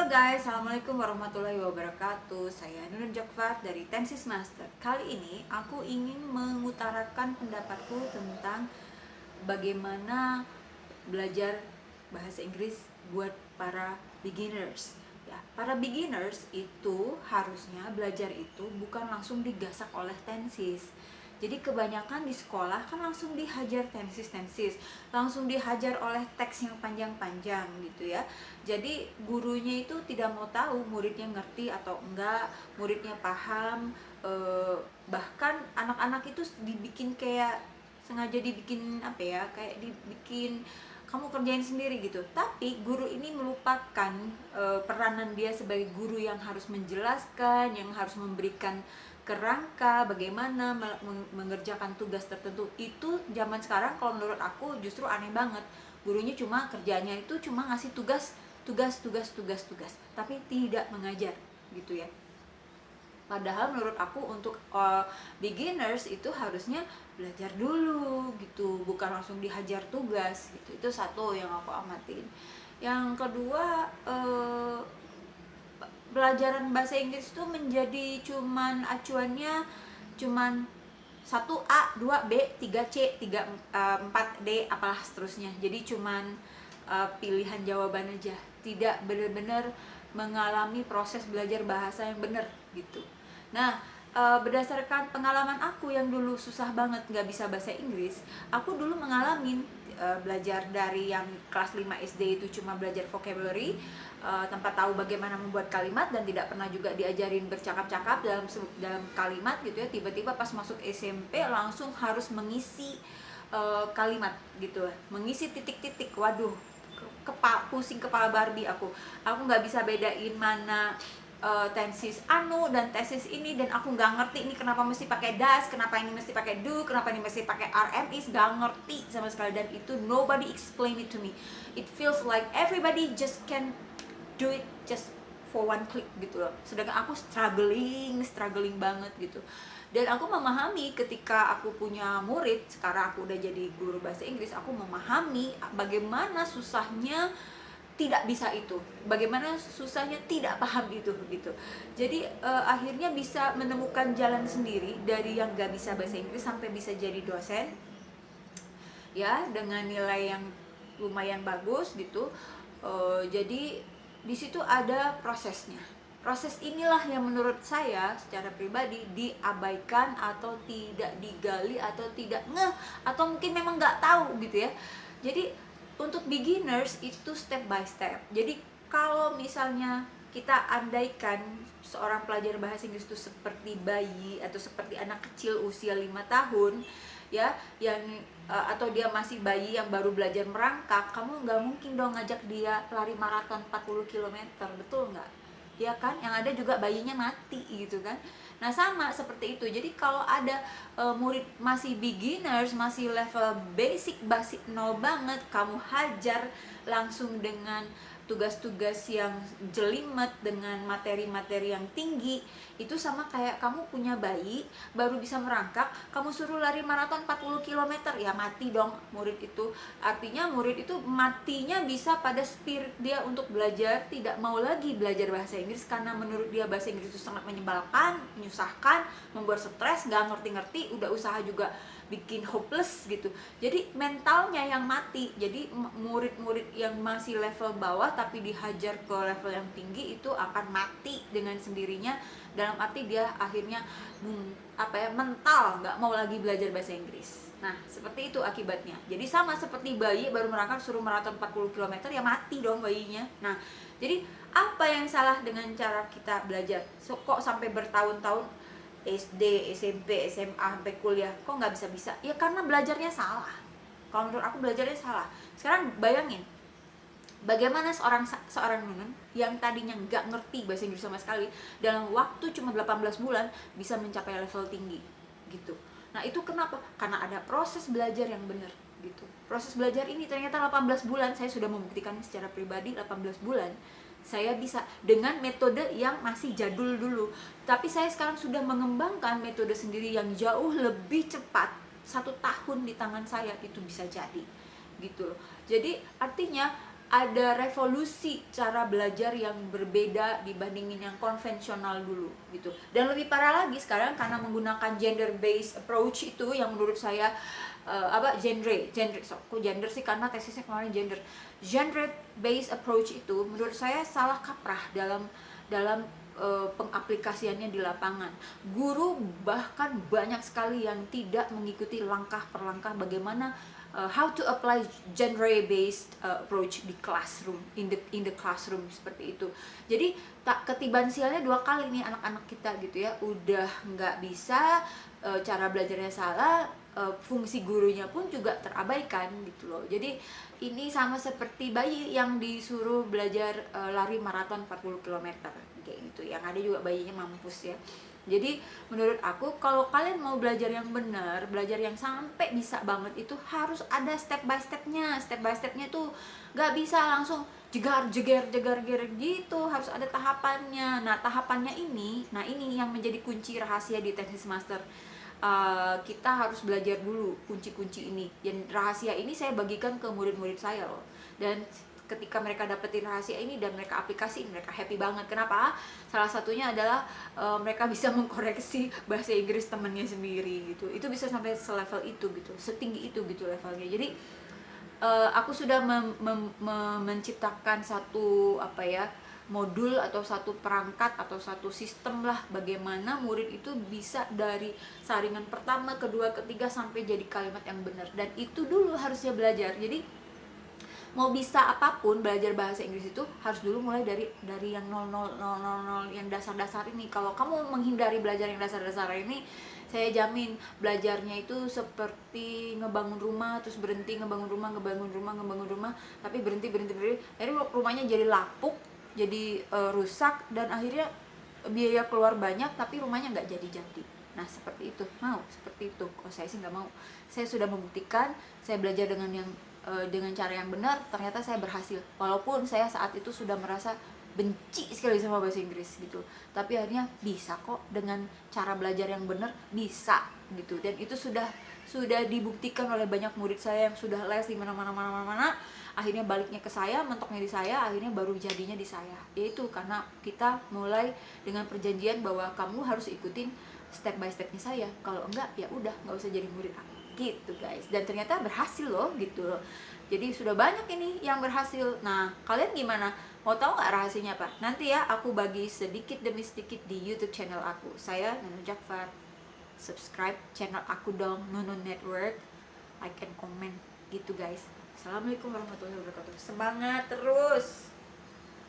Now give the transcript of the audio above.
Halo guys, Assalamualaikum warahmatullahi wabarakatuh. Saya Nunun Jokvat dari Tensis Master. Kali ini aku ingin mengutarakan pendapatku tentang bagaimana belajar bahasa Inggris buat para beginners. Ya, para beginners itu harusnya belajar itu bukan langsung digasak oleh Tensis. Jadi kebanyakan di sekolah kan langsung dihajar tensis, langsung dihajar oleh teks yang panjang-panjang gitu ya. Jadi gurunya itu tidak mau tahu muridnya ngerti atau enggak, muridnya paham. Bahkan anak-anak itu dibikin kayak sengaja dibikin apa ya, kayak dibikin kamu kerjain sendiri gitu. Tapi guru ini melupakan peranan dia sebagai guru yang harus menjelaskan, yang harus memberikan kerangka bagaimana mengerjakan tugas tertentu. Itu zaman sekarang kalau menurut aku justru aneh banget. Gurunya cuma kerjanya itu cuma ngasih tugas, tapi tidak mengajar gitu ya. Padahal menurut aku untuk beginners itu harusnya belajar dulu gitu, bukan langsung dihajar tugas gitu. Itu satu yang aku amatin. Yang kedua, pelajaran bahasa Inggris itu menjadi cuman acuannya cuman 1A, 2B, 3C, 3, 4D, apalah seterusnya. Jadi cuman pilihan jawaban aja, tidak benar-benar mengalami proses belajar bahasa yang benar gitu. Nah, berdasarkan pengalaman aku yang dulu susah banget nggak bisa bahasa Inggris, aku dulu mengalami belajar dari yang kelas 5 SD itu cuma belajar vocabulary, tanpa tahu bagaimana membuat kalimat dan tidak pernah juga diajarin bercakap-cakap dalam kalimat gitu ya. Tiba-tiba pas masuk SMP langsung harus mengisi kalimat gitu, mengisi titik-titik. Waduh, pusing kepala Barbie aku nggak bisa bedain mana tensis anu dan tesis ini, dan aku nggak ngerti ini kenapa mesti pakai das, kenapa ini mesti pakai do, kenapa ini mesti pakai RMI, nggak ngerti sama sekali. Dan itu nobody explain it to me. It feels like everybody just can do it just for one click gitu loh, sedangkan aku struggling banget gitu. Dan aku memahami ketika aku punya murid, sekarang aku udah jadi guru bahasa Inggris, aku memahami bagaimana susahnya tidak bisa itu, bagaimana susahnya tidak paham itu gitu. Jadi akhirnya bisa menemukan jalan sendiri dari yang gak bisa bahasa Inggris sampai bisa jadi dosen ya, dengan nilai yang lumayan bagus gitu. Jadi di situ ada prosesnya. Proses inilah yang menurut saya secara pribadi diabaikan atau tidak digali atau tidak ngeh, atau mungkin memang nggak tahu gitu ya. Jadi untuk beginners itu step by step. Jadi kalau misalnya kita andaikan seorang pelajar bahasa Inggris itu seperti bayi atau seperti anak kecil usia 5 tahun ya, yang atau dia masih bayi yang baru belajar merangkak, kamu nggak mungkin dong ngajak dia lari maraton 40 km, betul nggak? Ya kan, yang ada juga bayinya mati gitu kan. Nah sama seperti itu. Jadi kalau ada murid masih beginners, masih level basic nol banget, kamu hajar langsung dengan tugas-tugas yang jelimet dengan materi-materi yang tinggi, itu sama kayak kamu punya bayi baru bisa merangkak, kamu suruh lari maraton 40 km, ya mati dong murid itu. Artinya murid itu matinya bisa pada spirit dia untuk belajar, tidak mau lagi belajar bahasa Inggris karena menurut dia bahasa Inggris itu sangat menyebalkan, menyusahkan, membuat stres, gak ngerti-ngerti, udah usaha juga bikin hopeless gitu. Jadi mentalnya yang mati. Jadi murid-murid yang masih level bawah tapi dihajar ke level yang tinggi itu akan mati dengan sendirinya, dalam arti dia akhirnya mental, nggak mau lagi belajar bahasa Inggris. Nah seperti itu akibatnya. Jadi sama seperti bayi baru merangkak suruh maraton 40 km, ya mati dong bayinya. Nah jadi apa yang salah dengan cara kita belajar? Kok sampai bertahun-tahun SD, SMP, SMA, sampai kuliah kok nggak bisa-bisa? Ya karena belajarnya salah. Kalau menurut aku belajarnya salah. Sekarang bayangin, bagaimana seorang Nunun yang tadinya nggak ngerti bahasa Inggris sama sekali, dalam waktu cuma 18 bulan bisa mencapai level tinggi gitu. Nah itu kenapa? Karena ada proses belajar yang benar gitu. Proses belajar ini ternyata 18 bulan, saya sudah membuktikan secara pribadi 18 bulan saya bisa dengan metode yang masih jadul dulu. Tapi saya sekarang sudah mengembangkan metode sendiri yang jauh lebih cepat. 1 tahun di tangan saya itu bisa jadi gitu. Jadi artinya ada revolusi cara belajar yang berbeda dibandingin yang konvensional dulu gitu. Dan lebih parah lagi sekarang karena menggunakan gender based approach itu yang menurut saya kok gender sih, karena tesisnya kemarin gender based approach itu menurut saya salah kaprah dalam pengaplikasiannya di lapangan. Guru bahkan banyak sekali yang tidak mengikuti langkah per langkah bagaimana how to apply genre based approach di classroom, in the classroom seperti itu. Jadi tak ketiban sialnya dua kali nih anak-anak kita gitu ya, udah nggak bisa, cara belajarnya salah, fungsi gurunya pun juga terabaikan gitu loh. Jadi ini sama seperti bayi yang disuruh belajar lari maraton 40 km kayak gitu, yang ada juga bayinya mampus ya. Jadi menurut aku kalau kalian mau belajar yang benar, belajar yang sampai bisa banget, itu harus ada step by stepnya. Step by stepnya tuh gak bisa langsung jegar jegar gitu, harus ada tahapannya. Nah tahapannya ini, yang menjadi kunci rahasia di Tesis Master. Kita harus belajar dulu kunci-kunci ini, dan rahasia ini saya bagikan ke murid-murid saya loh. Dan ketika mereka dapetin rahasia ini dan mereka aplikasiin, mereka happy banget. Kenapa? Salah satunya adalah mereka bisa mengkoreksi bahasa Inggris temennya sendiri gitu. Itu bisa sampai selevel itu gitu, setinggi itu gitu levelnya. Jadi aku sudah menciptakan satu modul atau satu perangkat atau satu sistem lah, bagaimana murid itu bisa dari saringan pertama, kedua, ketiga sampai jadi kalimat yang benar. Dan itu dulu harusnya belajar. Jadi mau bisa apapun belajar bahasa Inggris itu harus dulu mulai dari yang 0000 yang dasar-dasar ini. Kalau kamu menghindari belajar yang dasar-dasar ini, saya jamin belajarnya itu seperti ngebangun rumah terus berhenti, ngebangun rumah, tapi berhenti, jadi rumahnya jadi lapuk, jadi rusak, dan akhirnya biaya keluar banyak tapi rumahnya nggak jadi. Nah seperti itu, mau seperti itu? Kalau saya sih nggak mau. Saya sudah membuktikan, saya belajar dengan cara yang benar, ternyata saya berhasil. Walaupun saya saat itu sudah merasa benci sekali sama bahasa Inggris gitu, tapi akhirnya bisa kok dengan cara belajar yang benar, bisa gitu. Dan itu sudah dibuktikan oleh banyak murid saya yang sudah les di mana-mana, akhirnya baliknya ke saya, mentoknya di saya, akhirnya baru jadinya di saya. Yaitu karena kita mulai dengan perjanjian bahwa kamu harus ikutin step by stepnya saya, kalau enggak ya udah nggak usah jadi murid aku gitu guys. Dan ternyata berhasil loh gitu loh. Jadi sudah banyak ini yang berhasil. Nah kalian gimana, mau tahu nggak rahasianya apa? Nanti ya aku bagi sedikit demi sedikit di YouTube channel aku. Saya Nunu Jakfar. Subscribe channel aku dong, Nunu Network, like and comment gitu guys. Assalamualaikum warahmatullahi wabarakatuh. Semangat terus.